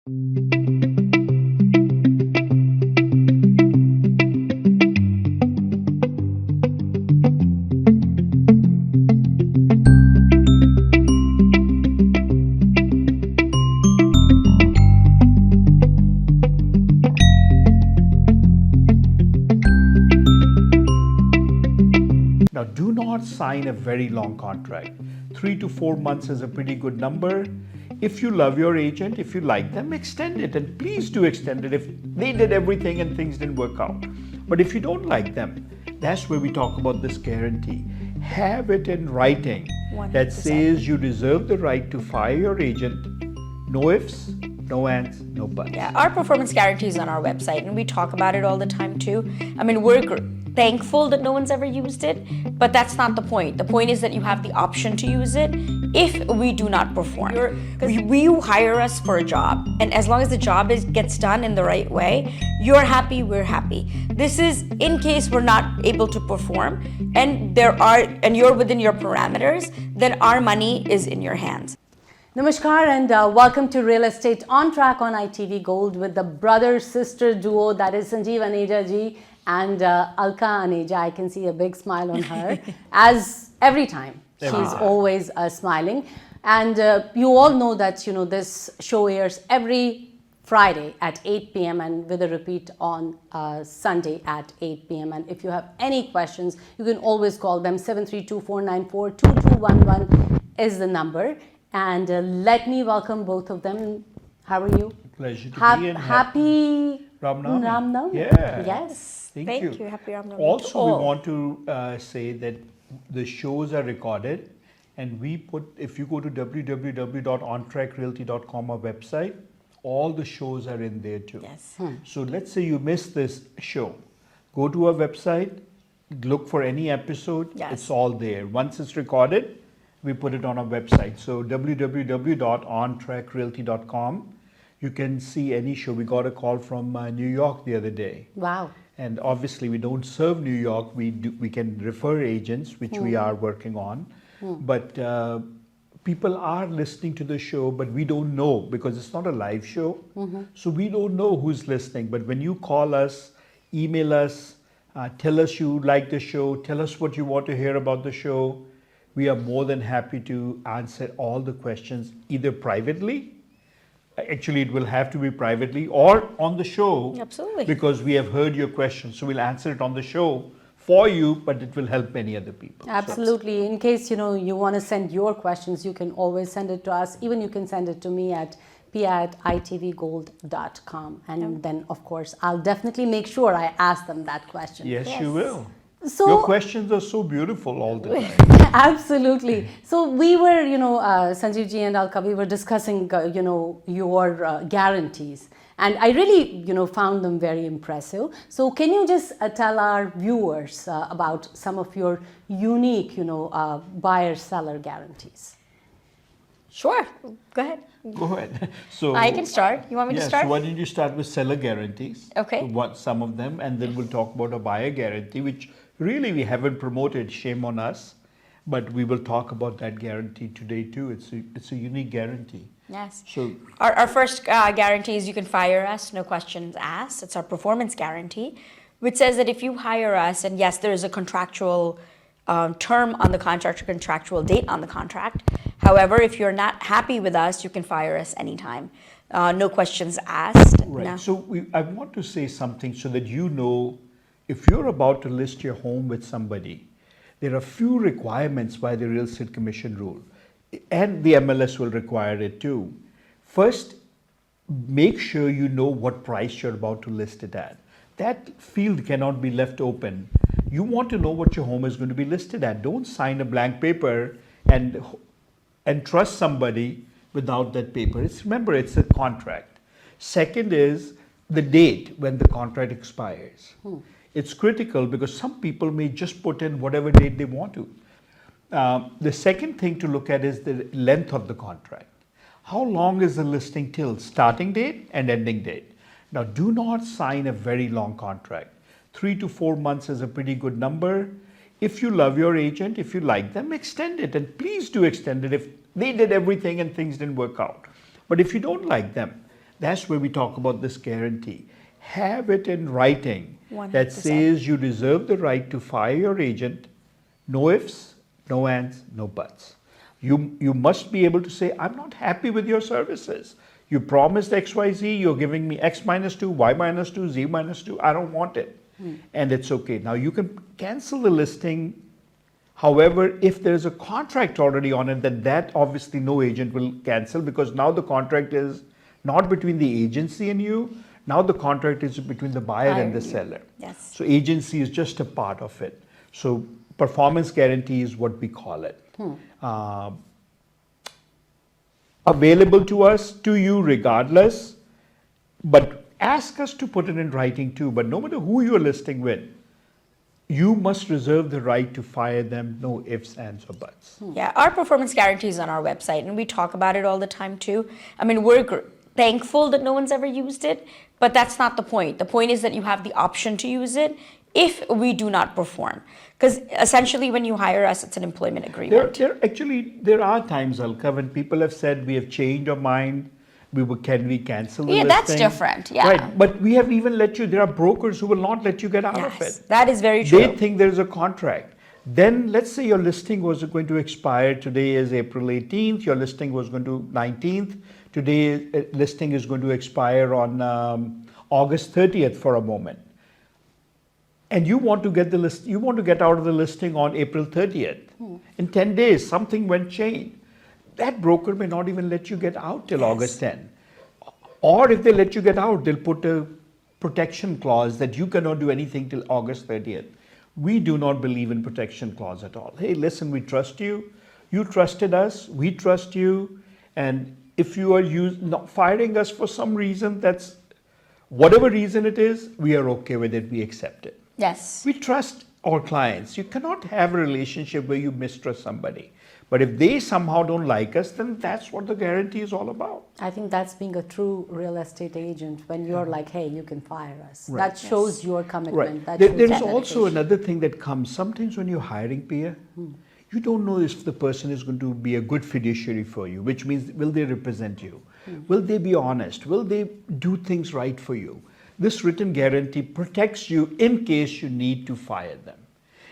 Now, do not sign a very long contract. 3 to 4 months is a pretty good number. If you love your agent, if you like them, extend it, and please do extend it if they did everything and things didn't work out. But if you don't like them, that's where we talk about this guarantee. Have it in writing 100%. that says you reserve the right to fire your agent. No ifs, no ands, no buts. Yeah, our performance guarantee is on our website, and we talk about it all the time too. I mean, we're thankful that no one's ever used it, but that's not the point. The point is that you have the option to use it if we do not perform. You hire us for a job, and as long as the job gets done in the right way, you're happy, we're happy. This is in case we're not able to perform, and you're within your parameters, then our money is in your hands. Namaskar and welcome to Real Estate on Track on ITV Gold with the brother-sister duo, that is Sanjeev Aneja ji and Alka Aneja. I can see a big smile on her as every time. She's always smiling. And you all know that this show airs every Friday at 8 p.m. and with a repeat on Sunday at 8 p.m. And if you have any questions, you can always call them. 732-494-2211 is the number. And let me welcome both of them. How are you? Pleasure to be in. Happy Ram Navami. Ram Navami. Yeah. Yes. Thank you. Happy Ram Navami. Also, we want to say that the shows are recorded, and if you go to www.ontrackrealty.com, our website, all the shows are in there too. Yes. So let's say you missed this show. Go to our website, look for any episode. Yes. It's all there. Once it's recorded, we put it on our website. So www.ontrackrealty.com. You can see any show. We got a call from New York the other day. Wow. And obviously, we don't serve New York. We can refer agents, which we are working on. But people are listening to the show, but we don't know because it's not a live show. So we don't know who's listening. But when you call us, email us, tell us you like the show, tell us what you want to hear about the show, we are more than happy to answer all the questions, either privately. Actually, it will have to be privately or on the show. Absolutely. Because we have heard your questions. So we'll answer it on the show for you, but it will help many other people. Absolutely. In case you want to send your questions, you can always send it to us. Even you can send it to me at pia@itvgold.com. And then, of course, I'll definitely make sure I ask them that question. Yes, you will. So, your questions are so beautiful all the time. Absolutely. So we were, Sanjeev ji and Alka, we were discussing, your guarantees. And I really, found them very impressive. So can you just tell our viewers about some of your unique, buyer-seller guarantees? Sure. Go ahead. Go ahead. So I can start. You want me to start? So why don't you start with seller guarantees? Okay. Some of them, and then we'll talk about a buyer guarantee, which really we haven't promoted. Shame on us. But we will talk about that guarantee today too. It's a unique guarantee. Yes. So our first guarantee is you can fire us, no questions asked. It's our performance guarantee, which says that if you hire us, and yes, there is a contractual term on the contract, or contractual date on the contract. However, if you're not happy with us, you can fire us anytime. No questions asked. right. No. So I want to say something so that if you're about to list your home with somebody, there are few requirements by the Real Estate Commission rule, and the MLS will require it too. First, make sure you know what price you're about to list it at. That field cannot be left open. You want to know what your home is going to be listed at. Don't sign a blank paper and trust somebody without that paper. Remember, it's a contract. Second is the date when the contract expires. It's critical because some people may just put in whatever date they want to. The second thing to look at is the length of the contract. How long is the listing till? Starting date and ending date. Now, do not sign a very long contract. 3 to 4 months is a pretty good number. If you love your agent, if you like them, extend it, and please do extend it if they did everything and things didn't work out. But if you don't like them, That's where we talk about this guarantee. Have it in writing that 100%. says you reserve the right to fire your agent, no ifs, no ands, no buts. You must be able to say, I'm not happy with your services. You promised XYZ, you're giving me X minus 2, Y minus 2, Z minus 2, I don't want it. And it's okay. Now you can cancel the listing. However, if there is a contract already on it, then that obviously no agent will cancel, because now the contract is not between the agency and you. Now the contract is between the buyer and the seller. Yes. So agency is just a part of it. So performance guarantee is what we call it. Available to us, to you regardless, but ask us to put it in writing too. But no matter who you're listing with, you must reserve the right to fire them, no ifs, ands, or buts. Yeah, our performance guarantee is on our website, and we talk about it all the time too. I mean, we're thankful that no one's ever used it, but that's not the point. The point is that you have the option to use it if we do not perform. Because essentially, when you hire us, it's an employment agreement. There are times, Alka, when people have said we have changed our mind. Can we cancel the Yeah, listing? that's different, yeah. Right, but we have even let you. There are brokers who will not let you get out of Yes, it. that is very true. They think there is a contract. Then let's say your listing was going to expire. Today is April 18th. Your listing was going to 19th. Today listing is going to expire on August 30th for a moment. And you want to get the list. You want to get out of the listing on April 30th. In 10 days, something went changed. That broker may not even let you get out till August 10. Or if they let you get out, they'll put a protection clause that you cannot do anything till August 30th. We do not believe in protection clause at all. Hey, listen, we trust you. You trusted us. We trust you. And if you are not firing us for some reason, that's whatever reason it is, we are okay with it. We accept it. Yes. We trust our clients. You cannot have a relationship where you mistrust somebody. But if they somehow don't like us, then that's what the guarantee is all about. I think that's being a true real estate agent when you're like, hey, you can fire us. Right. That shows your commitment. Right. That There's shows also dedication. another thing that comes. Sometimes when you're hiring Pia, you don't know if the person is going to be a good fiduciary for you, which means will they represent you? Will they be honest? Will they do things right for you? This written guarantee protects you in case you need to fire them.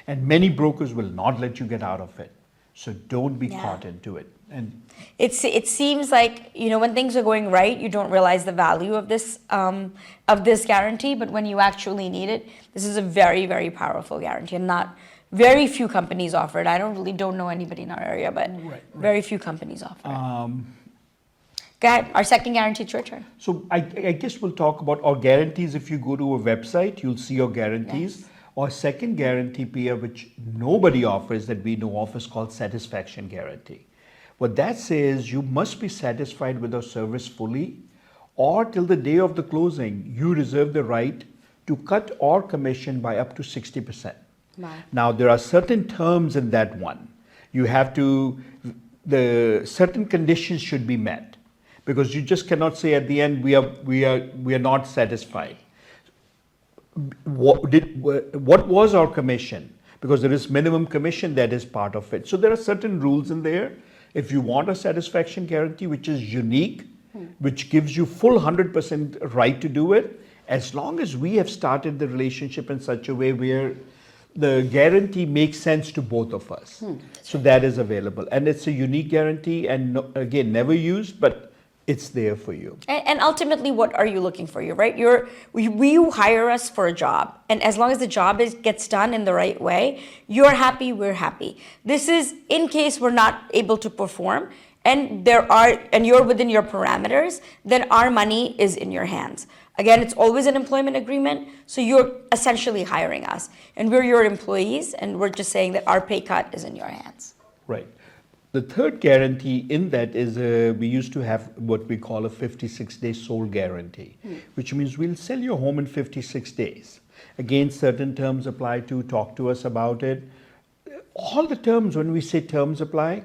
And many brokers will not let you get out of it. So don't be caught into it. And It seems like, when things are going right, you don't realize the value of this guarantee. But when you actually need it, this is a very, very powerful guarantee, and not very few companies offer it. I don't know anybody in our area, but very few companies offer it. Go ahead. Our second guarantee, it's your turn. So I guess we'll talk about our guarantees. If you go to a website, you'll see your guarantees. Yes. Our second guarantee, Pia, which nobody offers that we know of, is called satisfaction guarantee. What that says, you must be satisfied with our service fully, or till the day of the closing, you reserve the right to cut our commission by up to 60%. Wow. Now, there are certain terms in that one. The certain conditions should be met, because you just cannot say at the end we are not satisfied. What was our commission? Because there is minimum commission that is part of it. So there are certain rules in there. If you want a satisfaction guarantee which is unique, which gives you full 100% right to do it, as long as we have started the relationship in such a way where the guarantee makes sense to both of us. So that is available. And it's a unique guarantee, and again, never used, but it's there for you. And ultimately, what are you looking for? You hire us for a job, and as long as the job gets done in the right way, you're happy, we're happy. This is in case we're not able to perform, and you're within your parameters, then our money is in your hands. Again, it's always an employment agreement, so you're essentially hiring us, and we're your employees, and we're just saying that our pay cut is in your hands. Right. The third guarantee in that is we used to have what we call a 56-day sold guarantee, which means we'll sell your home in 56 days. Again, certain terms apply to. Talk to us about it. All the terms, when we say terms apply,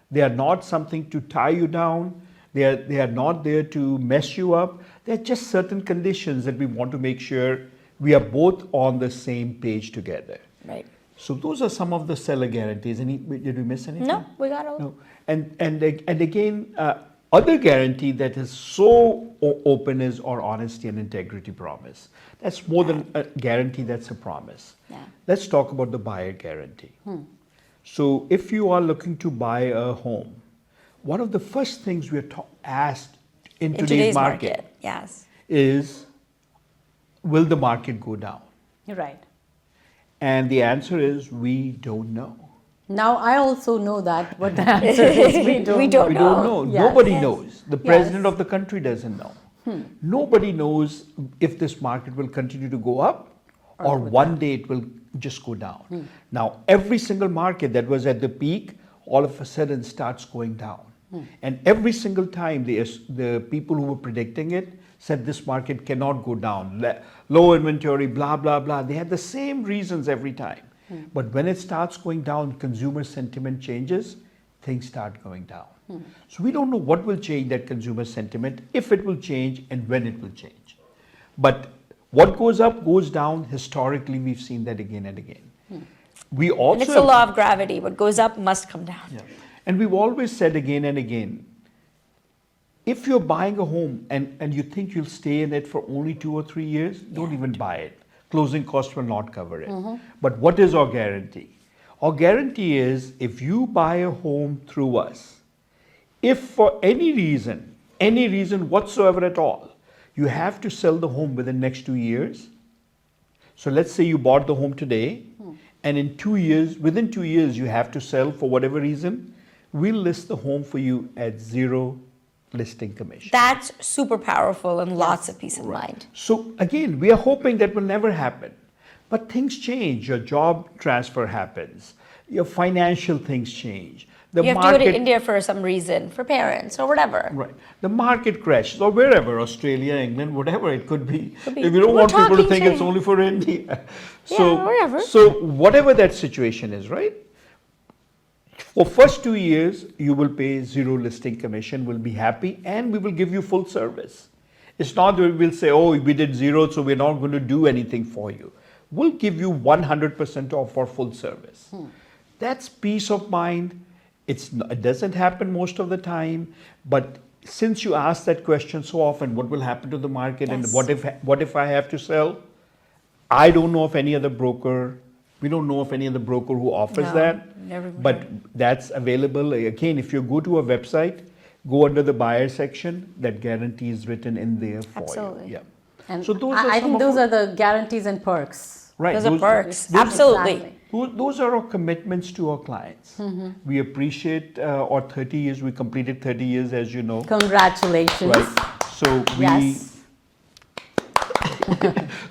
they are not something to tie you down. They are not there to mess you up. They're just certain conditions that we want to make sure we are both on the same page together. Right. So those are some of the seller guarantees. Did we miss anything? No, we got all. No. And again, Other guarantee that is so open is our honesty and integrity promise. That's more than a guarantee, that's a promise. Yeah. Let's talk about the buyer guarantee. So if you are looking to buy a home, one of the first things we are asked in today's market Yes. is, will the market go down? Right. And the answer is, we don't know. Now I also know that what the answer is. We don't. We don't We know. don't know. Yes. Nobody Yes. knows. The Yes. president of the country doesn't know. Nobody knows if this market will continue to go up or one day it will just go down. Now, every single market that was at the peak all of a sudden starts going down. And every single time the people who were predicting it said this market cannot go down. Low inventory, blah, blah, blah. They had the same reasons every time. But when it starts going down, consumer sentiment changes, things start going down. So we don't know what will change that consumer sentiment, if it will change and when it will change. But what goes up goes down. Historically, we've seen that again and again. We also And it's the law of gravity. What goes up must come down. yeah. And we've always said again and again, if you're buying a home and you think you'll stay in it for only 2 or 3 years, don't even buy it. Closing costs will not cover it. But what is our guarantee? Our guarantee is, if you buy a home through us, if for any reason whatsoever at all, you have to sell the home within the next 2 years. So let's say you bought the home today, and in 2 years, within 2 years, you have to sell for whatever reason, we'll list the home for you at 0 listing commission. That's super powerful and lots of peace of mind. So again, we are hoping that will never happen. But things change. Your job transfer happens. Your financial things change. The You have to go to India for some reason, for parents or whatever. Right. The market crashes, or wherever, Australia, England, whatever it could be. Could be. If you don't We're want people to talking think to- it's only for India. Yeah, wherever. So whatever that situation is, right? For first 2 years, you will pay 0 listing commission, will be happy, and we will give you full service. It's not that we'll say, oh, we did 0, so we're not going to do anything for you. We'll give you 100% off for full service. That's peace of mind. It doesn't happen most of the time, but since you ask that question so often, what will happen to the market and Yes. what if I have to sell? I don't know of any other broker. We don't know of any other broker who offers No, that. never But heard. that's available. Again, if you go to a website, go under the buyer section, that guarantee is written in there for Absolutely. you. Yeah. And So those I are some think of those our- are the guarantees and perks. Right. Those are perks. those- Absolutely. Exactly. Those are our commitments to our clients. We appreciate our 30 years. We completed 30 years, as you know. Congratulations. Right. So we Yes.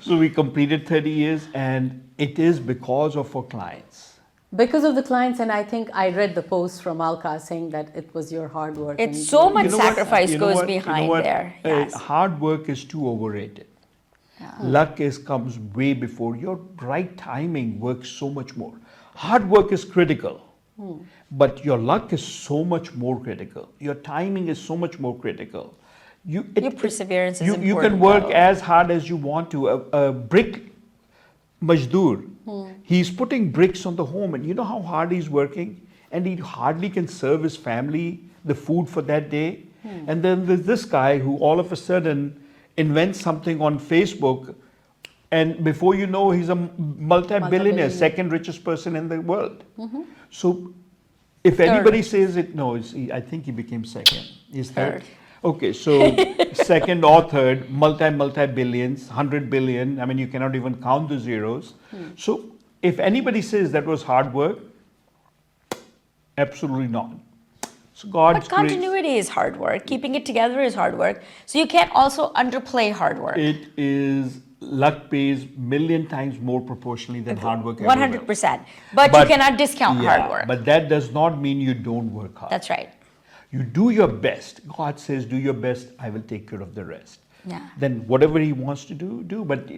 so we completed 30 years, and it is because of our clients. Because of the clients, and I think I read the post from Alka saying that it was your hard work. It's and so much You know what? sacrifice You know goes what? You know behind what? there. Yes. Hard work is too overrated. Luck comes way before. Your right timing works so much more. Hard work is critical, but your luck is so much more critical. Your timing is so much more critical. Your perseverance is you can important, work though. as hard as you want to. A brick majdoor, he's putting bricks on the home, and you know how hard he's working, and he hardly can serve his family the food for that day. And then there's this guy who all of a sudden invents something on Facebook, and before you know, he's a multi-billionaire, Multi-billionaire. second richest person in the world. So if anybody says it, no, I think he became second. He's third. Third. Okay, so second or third, multi-billions, 100 billion. I mean, you cannot even count the zeros. So if anybody says that was hard work, absolutely not. So God's But continuity is hard work. Keeping it together is hard work. So you can't also underplay hard work. grace, it is luck pays million times more proportionally than hard work ever will. 100%. But you cannot discount Yeah, hard work. But that does not mean you don't work hard. That's right. You do your best. God says, do your best, I will take care of the rest. Yeah. Then whatever He wants to do, do. But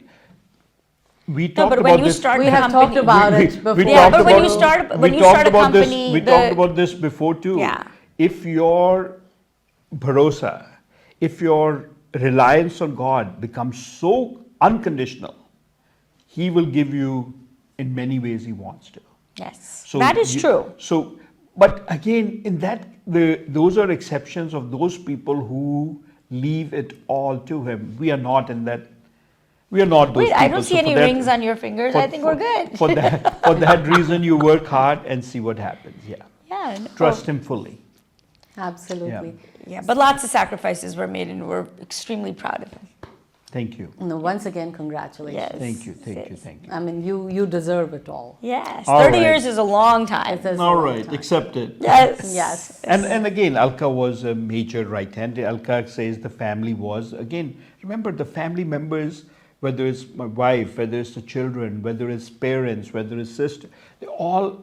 we No, talked but about when you this. start We the have company, talked about it before. Yeah, talked but when about- you start- we when you talked start a about this- company, we the- talked about this before too. Yeah. If your bharosa, if your reliance on God becomes so unconditional, He will give you in many ways He wants to. Yes. So that is you- true. So, but again, in that those are exceptions of those people who leave it all to him. We are not in that. We are not those Wait, people. I don't see So any for that- rings on your fingers. I think we're good. For that reason, you work hard and see what happens. Yeah. Yeah. no. Trust him fully. Absolutely. Yeah, but lots of sacrifices were made, and we're extremely proud of him. Thank you. No, once again, congratulations. Yes. Thank you. Thank you. Thank you. I mean, you deserve it all. Yes, All 30 right. years is a long time. It's a All long right. time. Accepted. Yes. Yes. And again, Alka was a major right hand. Alka says the family was. Again, remember the family members, whether it's my wife, whether it's the children, whether it's parents, whether it's sister, they all,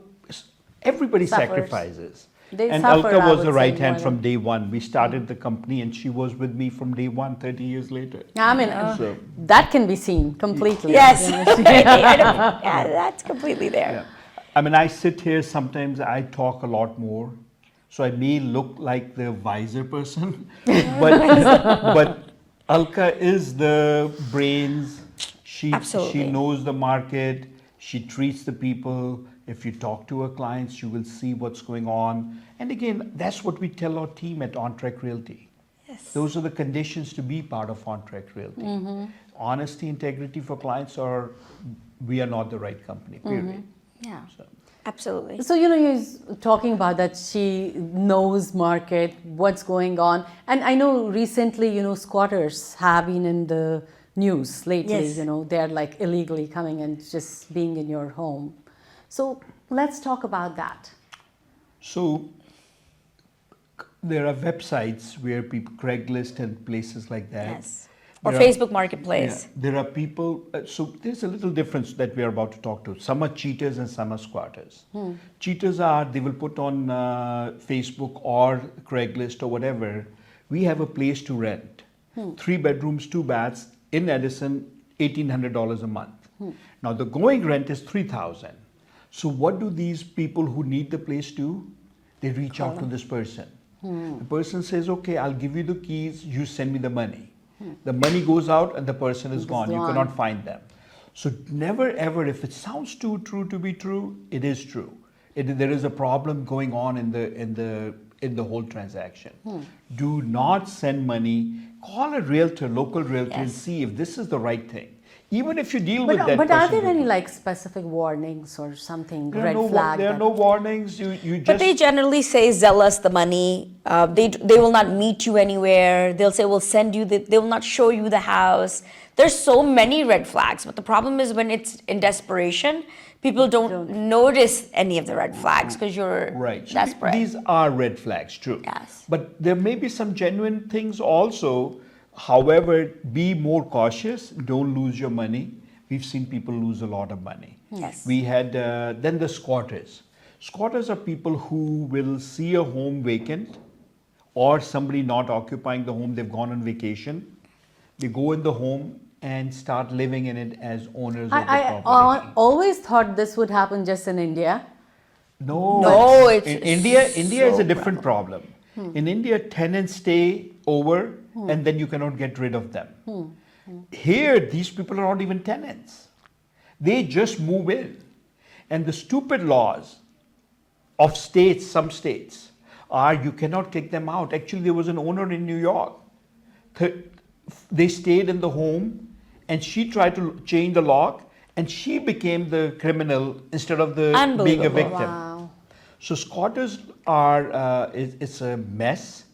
everybody Suffers. sacrifices. They And suffer, Alka I was would the say, right more hand than- from day one. We started the company and she was with me from day one, 30 years later. I mean, So- that can be seen completely. Yes. You know, Yeah, that's completely there. Yeah. I mean, I sit here sometimes, I talk a lot more. So I may look like the wiser person, but Alka is the brains. She Absolutely. knows the market. She treats the people. If you talk to her clients, you will see what's going on. And again, that's what we tell our team at OnTrack Realty. Yes. Those are the conditions to be part of OnTrack Realty. Honesty, integrity for clients, or we are not the right company, period. Yeah, So. absolutely. So, you're talking about that she knows market, what's going on. And I know recently, squatters have been in the news lately. Yes. They're like illegally coming and just being in your home. So let's talk about that. So there are websites where people, Craigslist and places like that. Yes. Or There are- Facebook Marketplace. Yeah, there are people, so there's a little difference that we are about to talk to. Some are cheaters and some are squatters. Cheaters are, they will put on Facebook or Craigslist or whatever, we have a place to rent. 3 bedrooms, 2 baths in Edison, $1,800 a month. Now the going rent is $3,000. So what do these people who need the place do? They reach out to this person. The person says, okay, I'll give you the keys, you send me the money. The money goes out and the person is gone. You gone. cannot find them. So never ever, if it sounds too true to be true, it is true. There is a problem going on in the whole transaction. Do not send money. Call a realtor, local realtor, and Yes. see if this is the right thing. Even if you deal with that But are person. there any like specific warnings or something, There are red no, flag? there are that- no warnings. You just. But they generally say, "Sell us the money." They will not meet you anywhere. They'll say, "We'll send you the." They will not show you the house. There's so many red flags. But the problem is when it's in desperation, people don't notice any of the red flags because you're Right. So desperate. these are red flags, true. Yes. But there may be some genuine things also. However, be more cautious. Don't lose your money. We've seen people lose a lot of money. Yes. We had then the squatters. Squatters are people who will see a home vacant or somebody not occupying the home. They've gone on vacation. They go in the home and start living in it as owners of the I property. always thought this would happen just in India. No, No, it's in India is so a different problem. In India, tenants stay over and then you cannot get rid of them. Here, these people are not even tenants. They just move in. And the stupid laws of states, some states, are you cannot kick them out. Actually, there was an owner in New York. They stayed in the home and she tried to change the lock and she became the criminal instead of the being a Unbelievable. victim. Wow. So squatters are it's a mess.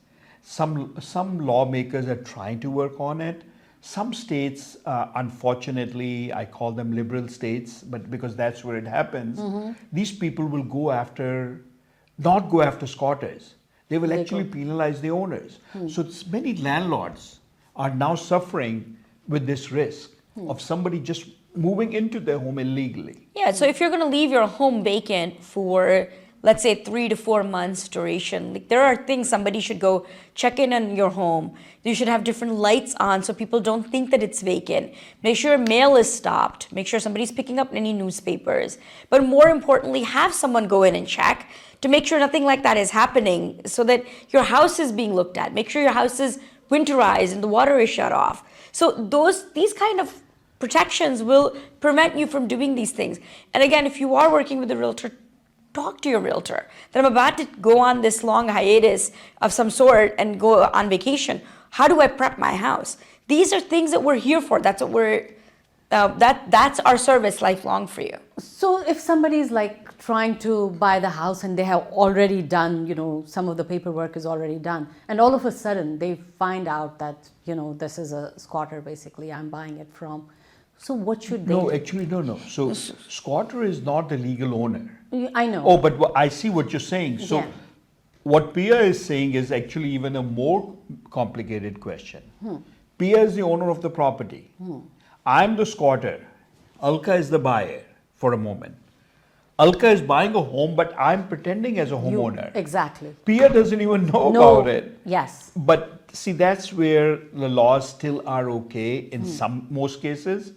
Some lawmakers are trying to work on it. Some states, unfortunately, I call them liberal states, but because that's where it happens, these people will not go after squatters. They will actually penalize the owners. So many landlords are now suffering with this risk of somebody just moving into their home illegally. Yeah, so if you're going to leave your home vacant for, let's say, 3 to 4 months duration, like there are things somebody should go check in on your home. You should have different lights on so people don't think that it's vacant. Make sure mail is stopped. Make sure somebody's picking up any newspapers. But more importantly, have someone go in and check to make sure nothing like that is happening so that your house is being looked at. Make sure your house is winterized and the water is shut off. So these kind of protections will prevent you from doing these things. And again, if you are working with a realtor, talk to your realtor that I'm about to go on this long hiatus of some sort and go on vacation. How do I prep my house? These are things that we're here for. That's what we're that's our service lifelong for you. So if somebody is like trying to buy the house and they have already done, some of the paperwork is already done, and all of a sudden they find out that, this is a squatter basically I'm buying it from. So what should they No, do? actually, no. So squatter is not the legal owner. I know. Oh, but I see what you're saying. So Yeah. what Pia is saying is actually even a more complicated question. Pia is the owner of the property. I'm the squatter. Alka is the buyer for a moment. Alka is buying a home, but I'm pretending as a homeowner. Exactly. Pia doesn't even know No. about it. Yes. But see, that's where the laws still are okay in most cases,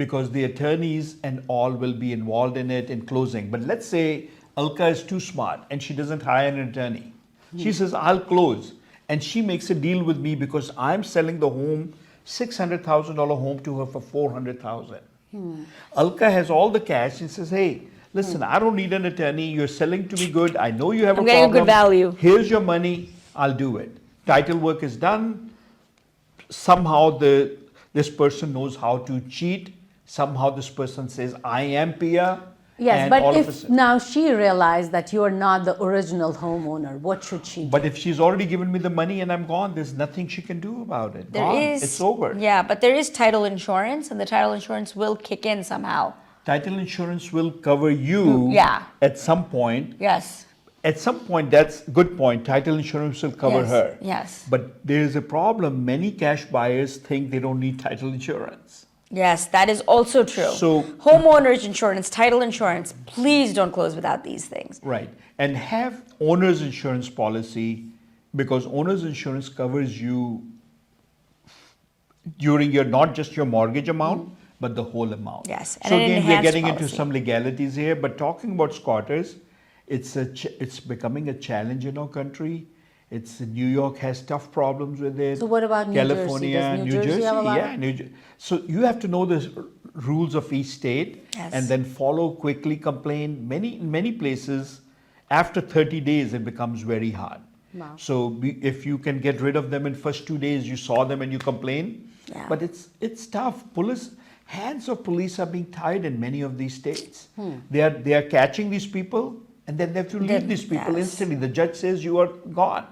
because the attorneys and all will be involved in it in closing. But let's say Alka is too smart and she doesn't hire an attorney. She says, I'll close. And she makes a deal with me because I'm selling the home, $600,000 home to her for $400,000. Alka has all the cash and says, hey, listen, I don't need an attorney. You're selling to me good. I know you have I'm a getting a problem. good value. Here's your money. I'll do it. Title work is done. Somehow this person knows how to cheat. Somehow this person says, I am Pia. Yes, and but all of a if sudden- now she realized that you are not the original homeowner, what should she do? But if she's already given me the money and I'm gone, there's nothing she can do about it. There Gone. is It's over. Yeah, but there is title insurance, and the title insurance will kick in somehow. Title insurance will cover you Yeah. at some point. Yes. At some point, that's a good point. Title insurance will cover Yes, her. yes. But there is a problem. Many cash buyers think they don't need title insurance. Yes, that is also true. So- homeowners insurance, title insurance, please don't close without these things. Right. And have owner's insurance policy, because owner's insurance covers you during your, not just your mortgage amount, but the whole amount. Yes, and So an again, we're enhanced getting into policy. some legalities here, but talking about squatters, it's becoming a challenge in our country. New York has tough problems with it. So what about New Jersey? California, Does New Jersey have a lot of- yeah, so you have to know the rules of each state Yes. and then follow, quickly complain. Many places, after 30 days, it becomes very hard. Wow. So if you can get rid of them in first 2 days, you saw them and you complain. Yeah. But it's tough. Hands of police are being tied in many of these states. They are catching these people and then they have to leave these people Yes. instantly. The judge says you are gone.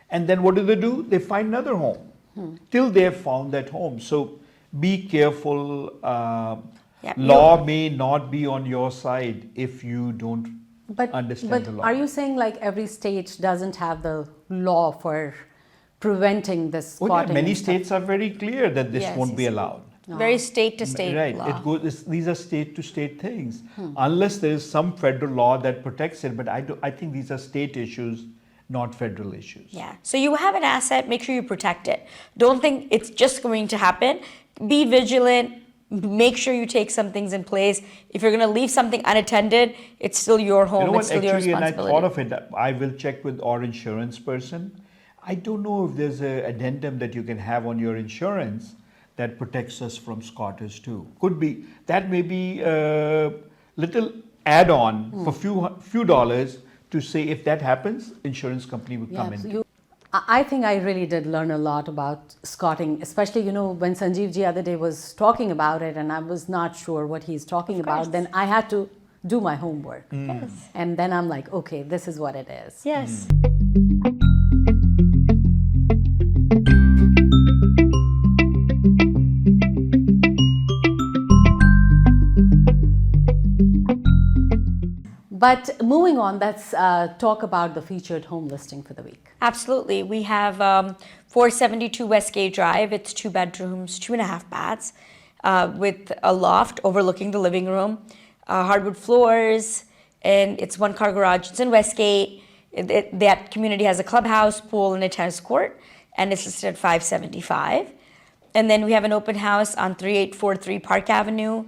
And then what do? They find another home till they have found that home. So be careful. Yeah. Law may not be on your side if you don't But, understand but the law. are you saying like every state doesn't have the law for preventing this Oh, yeah, squatting? many and stuff? states are very clear that this Yes, won't be yes. allowed. Very state to state Right. law. These are state to state things. Unless there is some federal law that protects it. But I think these are state issues, not federal issues. Yeah. So you have an asset, make sure you protect it. Don't think it's just going to happen. Be vigilant. Make sure you take some things in place. If you're going to leave something unattended, it's still your home. You know It's what? still your Actually, and I responsibility. thought of it. I will check with our insurance person. I don't know if there's an addendum that you can have on your insurance that protects us from squatters too. Could be that may be a little add-on for few dollars to say if that happens, insurance company will come in. I think I really did learn a lot about squatting, especially, when Sanjeev ji other day was talking about it and I was not sure what he's talking about, then I had to do my homework. Yes. And then I'm like, okay, this is what it is. Yes. But moving on, let's talk about the featured home listing for the week. Absolutely. We have 472 Westgate Drive. It's 2 bedrooms, 2.5 baths, with a loft overlooking the living room, hardwood floors, and it's 1-car garage. It's in Westgate. That community has a clubhouse, pool, and a tennis court, and it's listed at $575,000. And then we have an open house on 3843 Park Avenue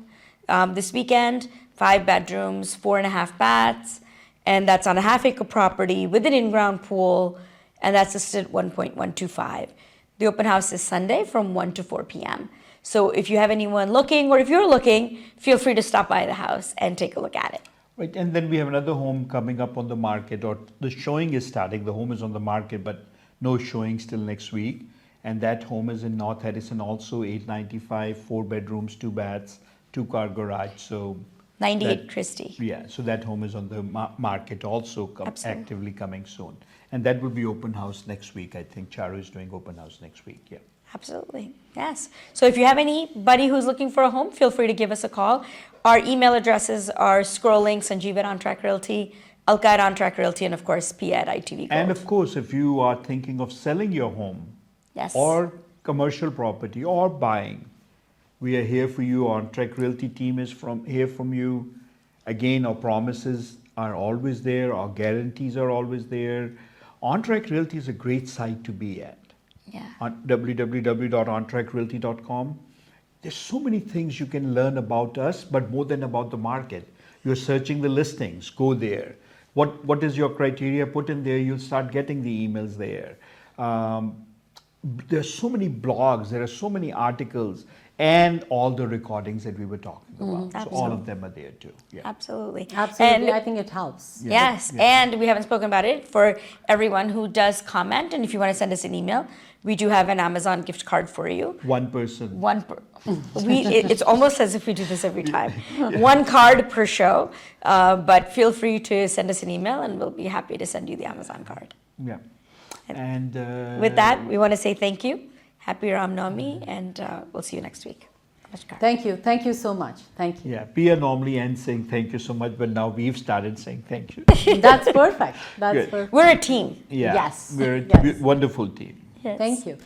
this weekend. 5 bedrooms, 4.5 baths, and that's on a half-acre property with an in-ground pool, and that's listed at $1.125. The open house is Sunday from 1 to 4 p.m. So if you have anyone looking, or if you're looking, feel free to stop by the house and take a look at it. Right, and then we have another home coming up on the market, or the showing is starting. The home is on the market, but no showings till next week. And that home is in North Harrison, also 895, 4 bedrooms, 2 baths, 2-car garage. So 98 that- Christie. Yeah, so that home is on the market also, Absolutely. actively coming soon. And that will be open house next week. I think Charu is doing open house next week. Yeah. Absolutely. Yes. So if you have anybody who's looking for a home, feel free to give us a call. Our email addresses are scrolling, Sanjeev at On Track Realty, Alka at On Track Realty, and of course, P at ITV Gold. And of course, if you are thinking of selling your home, yes. or commercial property, or buying, we are here for you. On Track Realty team is here from you. Again, our promises are always there. Our guarantees are always there. On Track Realty is a great site to be at. Yeah. On www.ontrackrealty.com. There's so many things you can learn about us, but more than about the market. You're searching the listings, go there. What is your criteria? Put in there, you'll start getting the emails there. There's so many blogs, there are so many articles, and all the recordings that we were talking about. So all of them are there too. Yeah. Absolutely. Absolutely, And I think it helps. yes, and we haven't spoken about it for everyone who does comment. And if you want to send us an email, we do have an Amazon gift card for you. One person. It's almost as if we do this every time. One card per show, but feel free to send us an email, and we'll be happy to send you the Amazon card. Yeah. And With that, we want to say thank you. Happy Ram Navami, and we'll see you next week. Namaskar. Thank you so much. Thank you. yeah, Pia normally ends saying thank you so much, but now we've started saying thank you. That's perfect. That's Good. perfect. We're a team. Yeah, Yes. we're a Yes. wonderful team. Yes. Thank you.